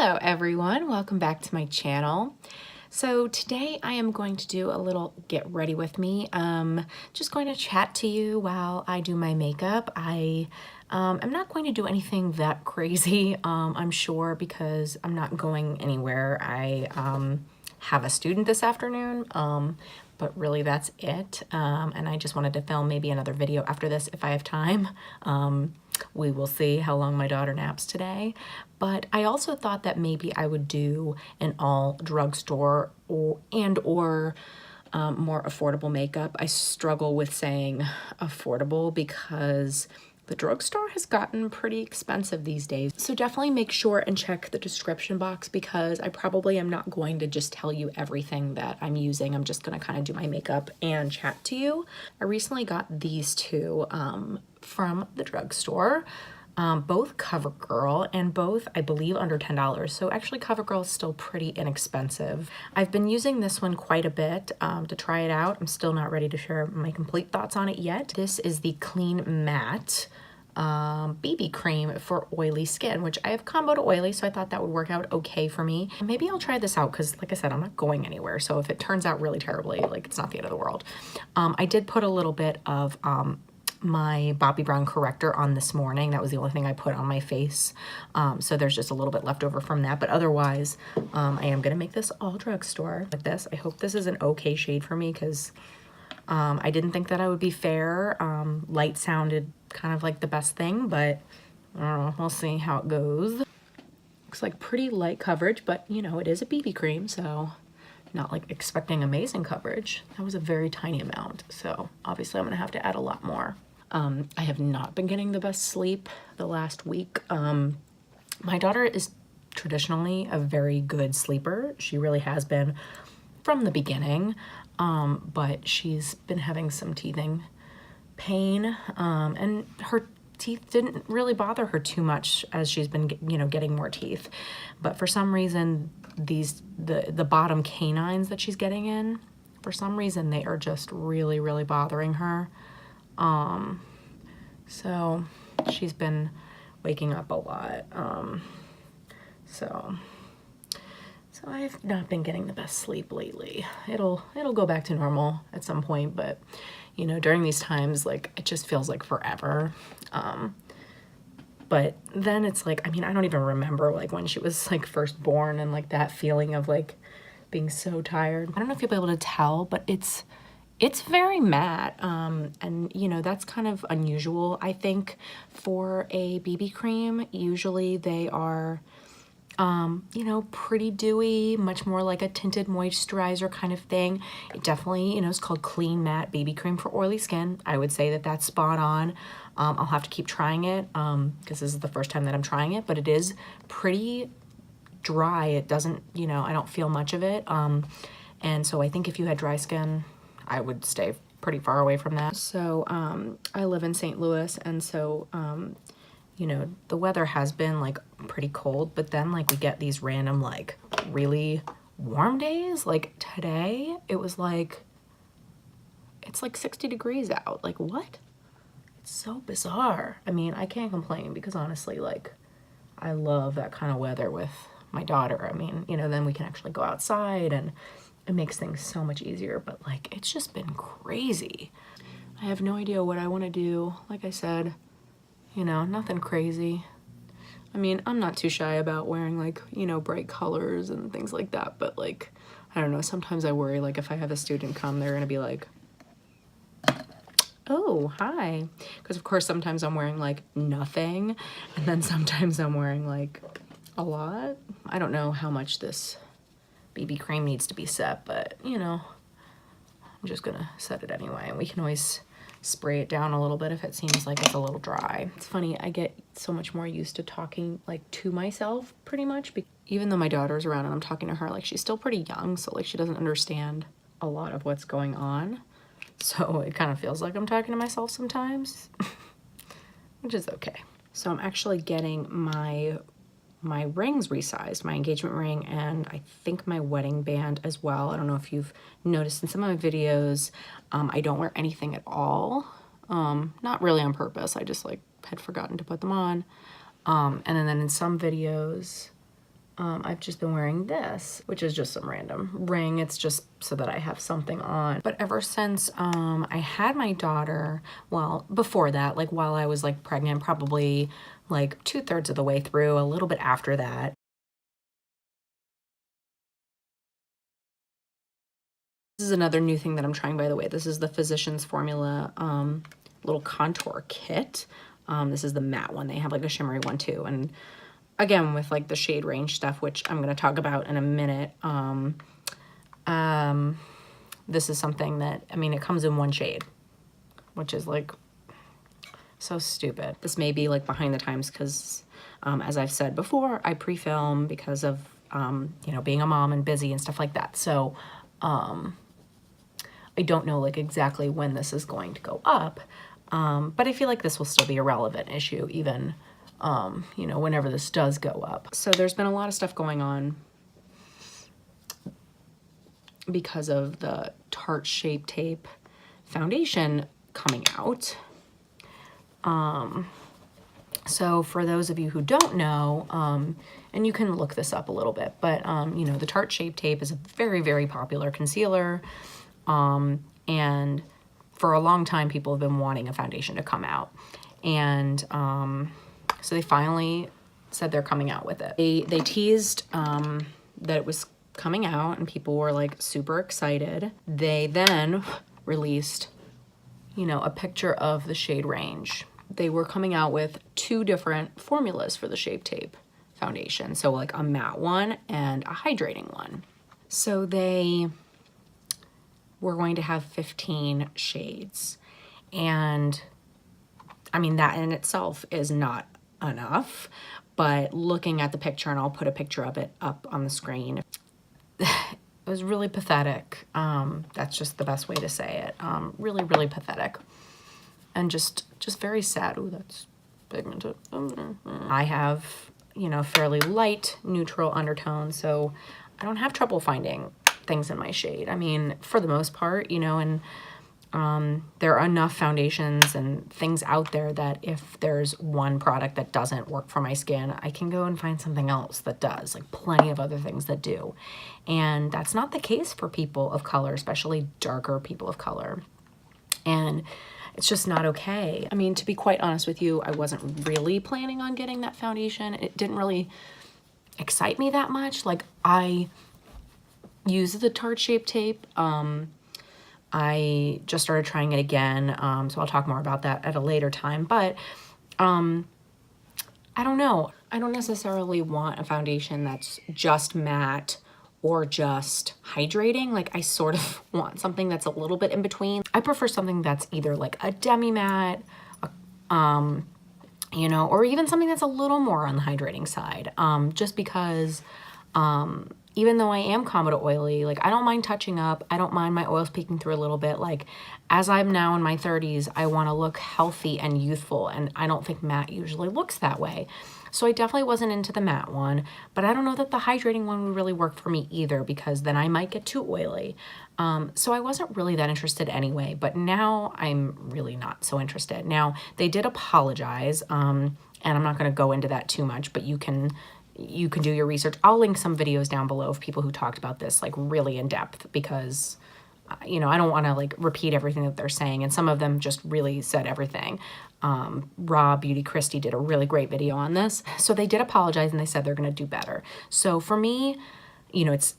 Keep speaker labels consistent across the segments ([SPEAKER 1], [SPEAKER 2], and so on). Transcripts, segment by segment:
[SPEAKER 1] Hello everyone, welcome back to my channel. So today I am going to do a little get ready with me. Just going to chat to you while I do my makeup. I'm not going to do anything that crazy, I'm sure, because I'm not going anywhere. I have a student this afternoon, but really that's it. And I just wanted to film maybe another video after this if I have time. We will see how long my daughter naps today. But I also thought that maybe I would do an all drugstore or more affordable makeup. I struggle with saying affordable because the drugstore has gotten pretty expensive these days. So definitely make sure and check the description box because I probably am not going to just tell you everything that I'm using. I'm just gonna kind of do my makeup and chat to you. I recently got these two from the drugstore. Both CoverGirl and both, I believe, under $10. So actually CoverGirl is still pretty inexpensive. I've been using this one quite a bit to try it out. I'm still not ready to share my complete thoughts on it yet. This is the Clean Matte BB cream for oily skin, which I have comboed oily, so I thought that would work out okay for me. Maybe I'll try this out because, like I said, I'm not going anywhere. So if it turns out really terribly, like, it's not the end of the world. I did put a little bit of my Bobbi Brown corrector on this morning. That was the only thing I put on my face. So there's just a little bit left over from that. But otherwise, I am going to make this all drugstore with this. I hope this is an okay shade for me because I didn't think that I would be fair. Light sounded kind of like the best thing, but I don't know. We'll see how it goes. Looks like pretty light coverage, but you know, it is a BB cream, so not like expecting amazing coverage. That was a very tiny amount. So obviously I'm going to have to add a lot more. I have not been getting the best sleep the last week. My daughter is traditionally a very good sleeper. She really has been from the beginning, but she's been having some teething pain, and her teeth didn't really bother her too much as she's been, you know, getting more teeth. But for some reason, the bottom canines that she's getting in, for some reason, they are just really, really bothering her. So she's been waking up a lot. So I've not been getting the best sleep lately. It'll go back to normal at some point, but you know, during these times, like, it just feels like forever. But then it's like, I mean, I don't even remember like when she was like first born and like that feeling of like being so tired. I don't know if you'll be able to tell, but it's very matte, and you know, that's kind of unusual, I think, for a BB cream. Usually they are, you know, pretty dewy, much more like a tinted moisturizer kind of thing. It definitely, you know, is called Clean Matte BB Cream for oily skin. I would say that that's spot on. I'll have to keep trying it because this is the first time that I'm trying it, but it is pretty dry. It doesn't, you know, I don't feel much of it. And so I think if you had dry skin, I would stay pretty far away from that. So I live in St. Louis, and so you know, the weather has been like pretty cold, but then like we get these random like really warm days. Like today it was like, it's like 60 degrees out. Like what? It's so bizarre. I mean, I can't complain because honestly, like, I love that kind of weather with my daughter. I mean, you know, then we can actually go outside and it makes things so much easier, but like, it's just been crazy. I have no idea what I want to do. Like I said, you know, nothing crazy. I mean, I'm not too shy about wearing like, you know, bright colors and things like that, but like, I don't know, sometimes I worry like if I have a student come, they're gonna be like, oh, hi. Because of course sometimes I'm wearing like nothing, and then sometimes I'm wearing like a lot. I don't know how much this BB cream needs to be set, but you know, I'm just gonna set it anyway, and we can always spray it down a little bit if it seems like it's a little dry. It's funny, I get so much more used to talking like to myself pretty much, even though my daughter's around and I'm talking to her, like she's still pretty young, so like she doesn't understand a lot of what's going on. So it kind of feels like I'm talking to myself sometimes, which is okay. So I'm actually getting my rings resized, my engagement ring, and I think my wedding band as well. I don't know if you've noticed in some of my videos, I don't wear anything at all. Not really on purpose. I just like had forgotten to put them on. And then in some videos, I've just been wearing this, which is just some random ring. It's just so that I have something on. But ever since I had my daughter, well, before that, like while I was like pregnant, probably like 2/3 of the way through, a little bit after that. This is another new thing that I'm trying, by the way. This is the Physicians Formula little contour kit. This is the matte one. They have like a shimmery one too. And again, with like the shade range stuff, which I'm going to talk about in a minute. This is something that, I mean, it comes in one shade, which is like so stupid. This may be like behind the times because, as I've said before, I pre-film because of, you know, being a mom and busy and stuff like that. So, I don't know like exactly when this is going to go up. But I feel like this will still be a relevant issue even, you know, whenever this does go up. So there's been a lot of stuff going on because of the Tarte Shape Tape Foundation coming out. So for those of you who don't know, and you can look this up a little bit, but, you know, the Tarte Shape Tape is a very, very popular concealer. And for a long time, people have been wanting a foundation to come out. And so they finally said they're coming out with it. They teased that it was coming out and people were like super excited. They then released, you know, a picture of the shade range. They were coming out with 2 different formulas for the Shape Tape foundation. So like a matte one and a hydrating one. So they were going to have 15 shades. And I mean, that in itself is not enough, but looking at the picture, and I'll put a picture of it up on the screen, it was really pathetic. That's just the best way to say it. Really, really pathetic. And just very sad. Ooh, that's pigmented. I have, you know, fairly light neutral undertones, so I don't have trouble finding things in my shade. I mean, for the most part, you know, and there are enough foundations and things out there that if there's one product that doesn't work for my skin, I can go and find something else that does, like plenty of other things that do. And that's not the case for people of color, especially darker people of color. And it's just not okay. I mean, to be quite honest with you, I wasn't really planning on getting that foundation. It didn't really excite me that much. Like, I use the Tarte Shape Tape. I just started trying it again, so I'll talk more about that at a later time. But I don't know. I don't necessarily want a foundation that's just matte or just hydrating. Like, I sort of want something that's a little bit in between. I prefer something that's either like a demi-matte, you know, or even something that's a little more on the hydrating side, just because even though I am combo oily, like I don't mind touching up. I don't mind my oils peeking through a little bit. Like, as I'm now in my 30s, I want to look healthy and youthful, and I don't think matte usually looks that way. So I definitely wasn't into the matte one, but I don't know that the hydrating one would really work for me either, because then I might get too oily. So I wasn't really that interested anyway, but now I'm really not so interested. Now, they did apologize, and I'm not going to go into that too much, but you can do your research. I'll link some videos down below of people who talked about this like really in depth, because you know, I don't want to like repeat everything that they're saying, and some of them just really said everything. Raw Beauty Christie did a really great video on this. So they did apologize and they said they're going to do better. So for me, you know, it's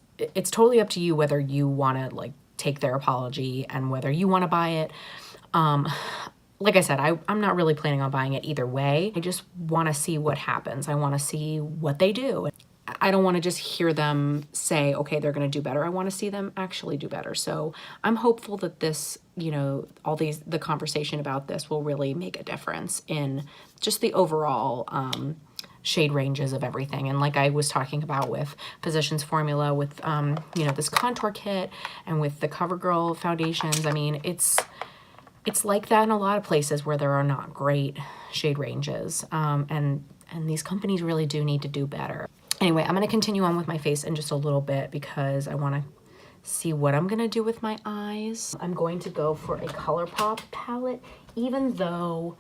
[SPEAKER 1] totally up to you whether you want to like take their apology and whether you want to buy it. Like I said, I'm not really planning on buying it either way. I just want to see what happens. I want to see what they do. I don't want to just hear them say, okay, they're going to do better. I want to see them actually do better. So I'm hopeful that this, you know, the conversation about this will really make a difference in just the overall shade ranges of everything. And like I was talking about with Physicians Formula, with, you know, this contour kit, and with the CoverGirl foundations, I mean, it's like that in a lot of places where there are not great shade ranges. And these companies really do need to do better. Anyway, I'm going to continue on with my face in just a little bit because I want to see what I'm going to do with my eyes. I'm going to go for a ColourPop palette, even though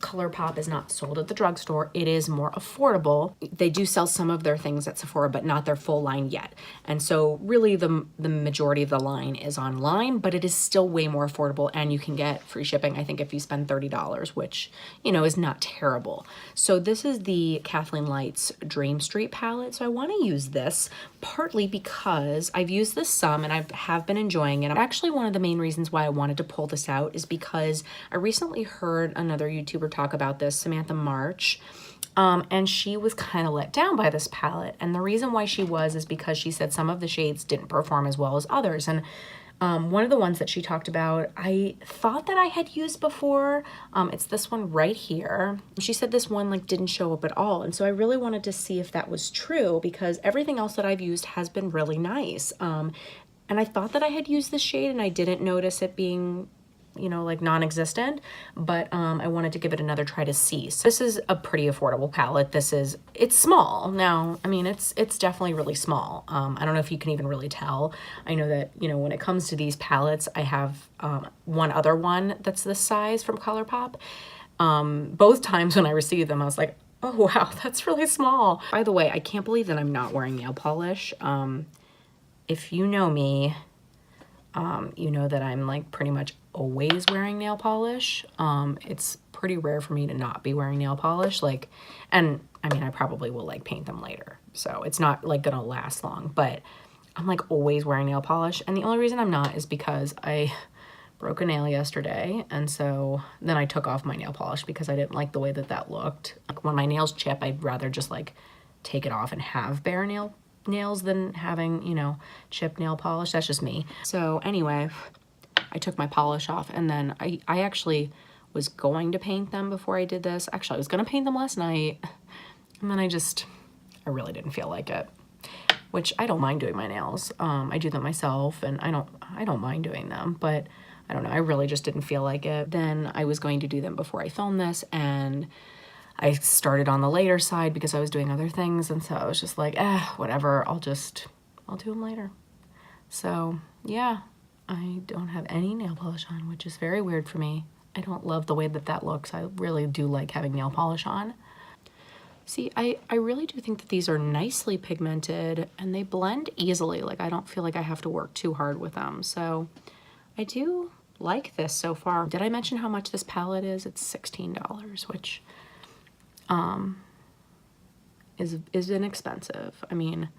[SPEAKER 1] ColourPop is not sold at the drugstore, it is more affordable. They do sell some of their things at Sephora, but not their full line yet. And so really the majority of the line is online, but it is still way more affordable, and you can get free shipping, I think, if you spend $30, which, you know, is not terrible. So this is the Kathleen Lights Dream Street palette. So I want to use this partly because I've used this some and I have been enjoying it. Actually, one of the main reasons why I wanted to pull this out is because I recently heard another YouTuber talk about this, Samantha March, and she was kind of let down by this palette. And the reason why she was is because she said some of the shades didn't perform as well as others. And one of the ones that she talked about, I thought that I had used before. It's this one right here. She said this one like didn't show up at all. And so I really wanted to see if that was true, because everything else that I've used has been really nice. And I thought that I had used this shade and I didn't notice it being, you know, like non-existent, but I wanted to give it another try to see. So this is a pretty affordable palette. It's small. Now, I mean, it's definitely really small. I don't know if you can even really tell. I know that, you know, when it comes to these palettes, I have one other one that's this size from ColourPop. Both times when I received them, I was like, oh wow, that's really small. By the way, I can't believe that I'm not wearing nail polish. If you know me, you know that I'm like pretty much always wearing nail polish. It's pretty rare for me to not be wearing nail polish. Like, and I mean, I probably will like paint them later, so it's not like gonna last long, but I'm like always wearing nail polish. And the only reason I'm not is because I broke a nail yesterday, and so then I took off my nail polish because I didn't like the way that that looked. Like when my nails chip, I'd rather just like take it off and have bare nails than having, you know, chipped nail polish. That's just me. So anyway, I took my polish off, and then I actually was going to paint them before I did this. Actually, I was gonna paint them last night, and then I really didn't feel like it, which I don't mind doing my nails. I do them myself, and I don't mind doing them, but I don't know, I really just didn't feel like it. Then I was going to do them before I filmed this, and I started on the later side because I was doing other things, and so I was just like, whatever, I'll do them later. So yeah, I don't have any nail polish on, which is very weird for me. I don't love the way that that looks. I really do like having nail polish on. See, I really do think that these are nicely pigmented and they blend easily. Like, I don't feel like I have to work too hard with them. So I do like this so far. Did I mention how much this palette is? It's $16, which is inexpensive. I mean,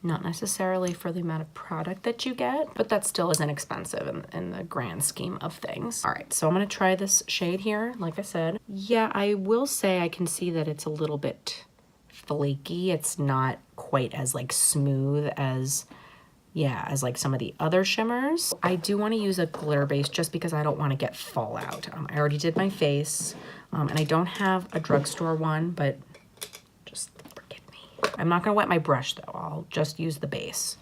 [SPEAKER 1] not necessarily for the amount of product that you get, but that still is inexpensive in the grand scheme of things. All right, so I'm gonna try this shade here, like I said. Yeah, I will say I can see that it's a little bit flaky. It's not quite as like smooth as, yeah, as like some of the other shimmers. I do wanna use a glitter base just because I don't wanna get fallout. I already did my face, and I don't have a drugstore one, but just forgive me. I'm not gonna wet my brush though, I'll just use the base.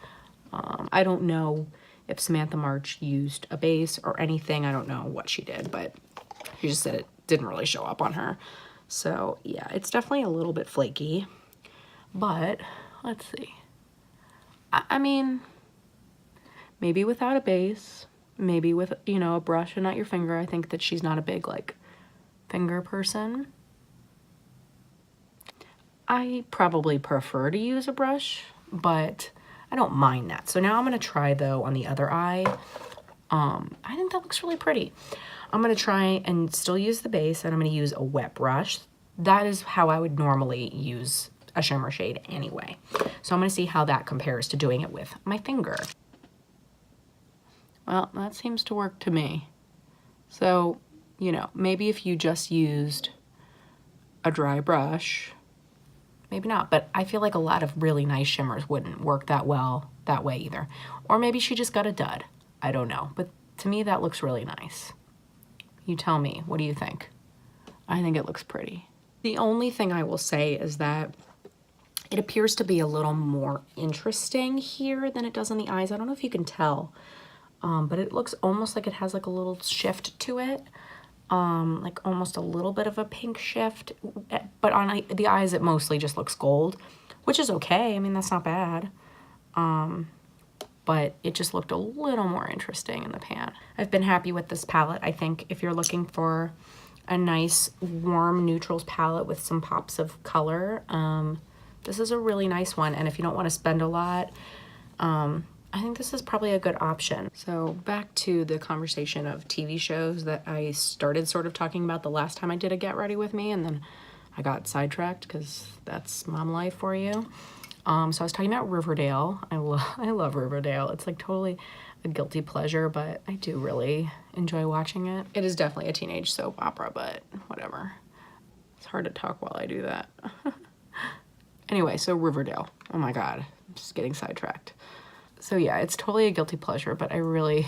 [SPEAKER 1] I don't know if Samantha March used a base or anything. I don't know what she did, but she just said it didn't really show up on her. So yeah, it's definitely a little bit flaky, but let's see. I mean, maybe without a base, maybe with, you know, a brush and not your finger. I think that she's not a big like finger person. I probably prefer to use a brush, but I don't mind that. So now I'm gonna try though on the other eye. I think that looks really pretty. I'm gonna try and still use the base, and I'm gonna use a wet brush. That is how I would normally use a shimmer shade anyway. So I'm gonna see how that compares to doing it with my finger. Well, that seems to work to me. So, you know, maybe if you just used a dry brush, maybe not, but I feel like a lot of really nice shimmers wouldn't work that well that way either. Or maybe she just got a dud. I don't know, but to me that looks really nice. You tell me, what do you think? I think it looks pretty. The only thing I will say is that it appears to be a little more interesting here than it does on the eyes. I don't know if you can tell, but it looks almost like it has like a little shift to it. Like almost a little bit of a pink shift, but on the eyes it mostly just looks gold, which is okay. I mean, that's not bad. But it just looked a little more interesting in the pan. I've been happy with this palette. I think if you're looking for a nice warm neutrals palette with some pops of color. This is a really nice one, and if you don't want to spend a lot, I think this is probably a good option. So back to the conversation of TV shows that I started sort of talking about the last time I did a Get Ready With Me, and then I got sidetracked because that's mom life for you. So I was talking about Riverdale. I love Riverdale. It's like totally a guilty pleasure, but I do really enjoy watching it. It is definitely a teenage soap opera, but whatever. It's hard to talk while I do that. Anyway, so Riverdale. Oh my God, I'm just getting sidetracked. So yeah, it's totally a guilty pleasure, but I really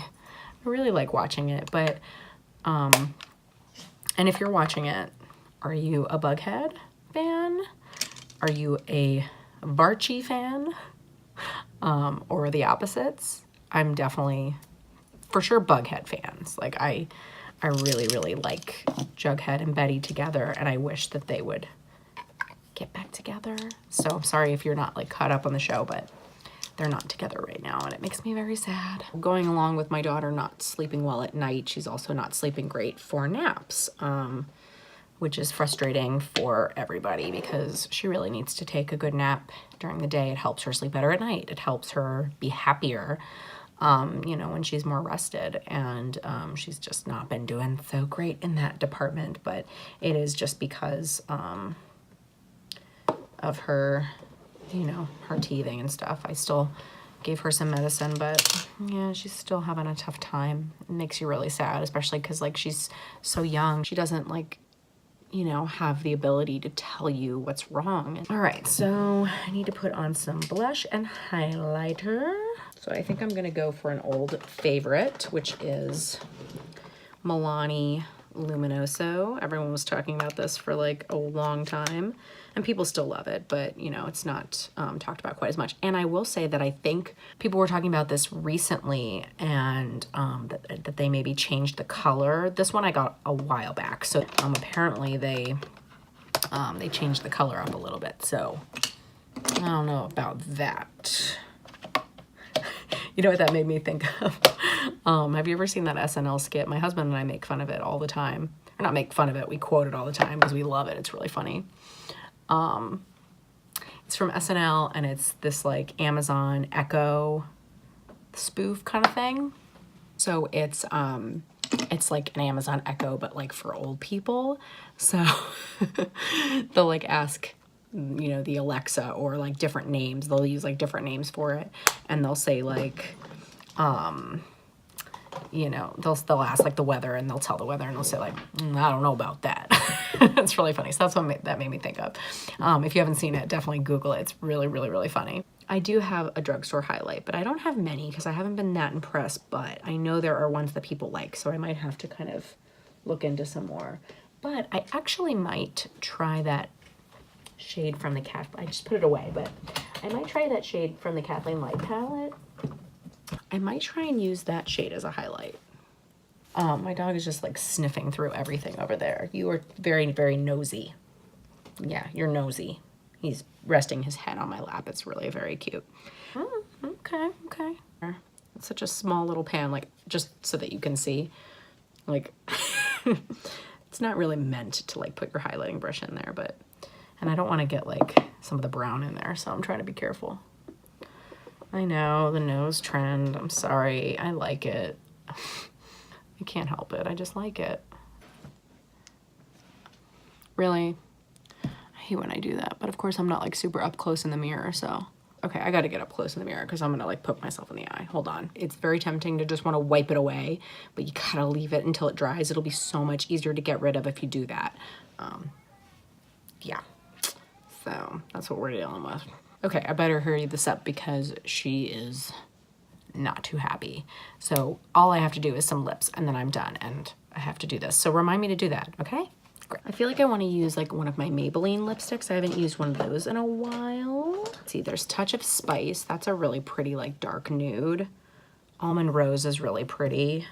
[SPEAKER 1] like watching it. But, and if you're watching it, are you a Bughead fan? Are you a Varchi fan? Or the opposites? I'm definitely, for sure, Bughead fans. Like I really like Jughead and Betty together, and I wish that they would get back together. So I'm sorry if you're not like caught up on the show, but they're not together right now, and it makes me very sad. Going along with my daughter not sleeping well at night, she's also not sleeping great for naps, which is frustrating for everybody because she really needs to take a good nap during the day. It helps her sleep better at night. It helps her be happier, you know, when she's more rested, and she's just not been doing so great in that department, but it is just because of her, you know, her teething and stuff. I still gave her some medicine, but yeah, she's still having a tough time. It makes you really sad, especially because like she's so young. She doesn't like, you know, have the ability to tell you what's wrong. All right, so I need to put on some blush and highlighter. So I think I'm gonna go for an old favorite, which is Milani Luminoso. Everyone was talking about this for like a long time, and people still love it, but you know, it's not talked about quite as much. And I will say that I think people were talking about this recently, and that they maybe changed the color. This one I got a while back, so apparently they changed the color up a little bit, so I don't know about that. You know what that made me think of? Have you ever seen that SNL skit? My husband and I make fun of it all the time. Or not make fun of it, we quote it all the time because we love it. It's really funny. It's from SNL, and it's this like Amazon Echo spoof kind of thing. So it's like an Amazon Echo, but like for old people. So they'll like ask, you know, the Alexa or like different names. They'll use like different names for it, and they'll say like, you know, they'll ask like the weather, and they'll tell the weather, and they'll say like, I don't know about that. It's really funny. So that's what that made me think of. If you haven't seen it, definitely Google it. It's really funny. I do have a drugstore highlight, but I don't have many because I haven't been that impressed, but I know there are ones that people like, so I might have to kind of look into some more. But I actually might try that shade from the I just put it away, but I might try that shade from the Kathleen Light palette. I might try and use that shade as a highlight. My dog is just like sniffing through everything over there. You are very nosy. Yeah, you're nosy. He's resting his head on my lap. It's really very cute. Oh, okay. It's such a small little pan, like just so that you can see. Like, it's not really meant to like put your highlighting brush in there, but, and I don't want to get like some of the brown in there, so I'm trying to be careful. I know, the nose trend. I'm sorry. I like it. I can't help it. I just like it. Really? I hate when I do that. But of course, I'm not like super up close in the mirror, so. Okay, I gotta get up close in the mirror because I'm gonna like poke myself in the eye. Hold on. It's very tempting to just want to wipe it away, but you gotta leave it until it dries. It'll be so much easier to get rid of if you do that. Yeah. So that's what we're dealing with. Okay, I better hurry this up because she is not too happy. So all I have to do is some lips, and then I'm done, and I have to do this. So remind me to do that, okay? Great. I feel like I want to use like one of my Maybelline lipsticks. I haven't used one of those in a while. Let's see, there's Touch of Spice. That's a really pretty like dark nude. Almond Rose is really pretty.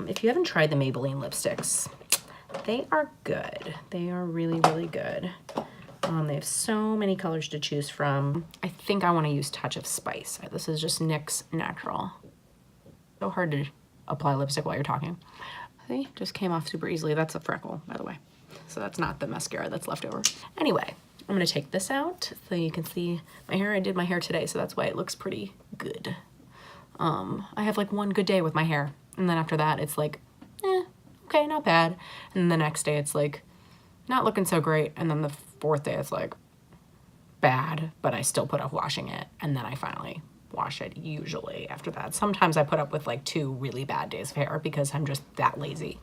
[SPEAKER 1] If you haven't tried the Maybelline lipsticks, they are good. They are really good. They have so many colors to choose from. I think I want to use Touch of Spice. This is just NYX Natural. So hard to apply lipstick while you're talking. See, just came off super easily. That's a freckle, by the way. So that's not the mascara that's left over. Anyway, I'm gonna take this out so you can see my hair. I did my hair today, so that's why it looks pretty good. I have like one good day with my hair, and then after that it's like, okay, not bad. And the next day it's like, not looking so great. And then the fourth day it's like, bad, but I still put off washing it. And then I finally wash it usually after that. Sometimes I put up with like 2 really bad days of hair because I'm just that lazy.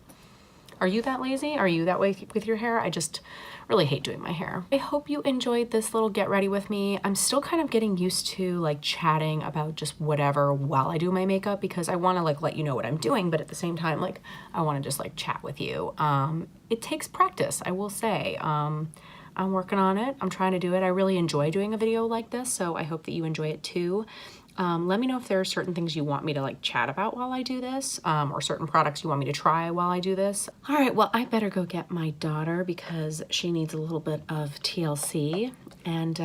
[SPEAKER 1] Are you that lazy? Are you that way with your hair? I just really hate doing my hair. I hope you enjoyed this little get ready with me. I'm still kind of getting used to like chatting about just whatever while I do my makeup because I want to like let you know what I'm doing, but at the same time, like I want to just like chat with you. It takes practice, I will say. I'm working on it. I'm trying to do it. I really enjoy doing a video like this, so I hope that you enjoy it too. Let me know if there are certain things you want me to like chat about while I do this, or certain products you want me to try while I do this. All right, well, I better go get my daughter because she needs a little bit of TLC. And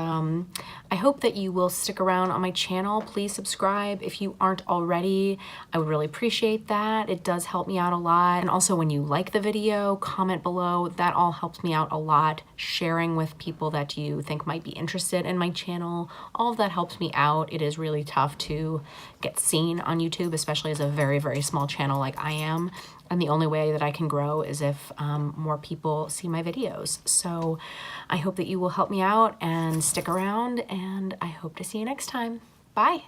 [SPEAKER 1] I hope that you will stick around on my channel. Please subscribe if you aren't already. I would really appreciate that. It does help me out a lot. And also when you like the video, comment below. That all helps me out a lot. Sharing with people that you think might be interested in my channel. All of that helps me out. It is really tough to get seen on YouTube, especially as a very, very small channel like I am. And the only way that I can grow is if more people see my videos. So I hope that you will help me out and stick around, and I hope to see you next time. Bye.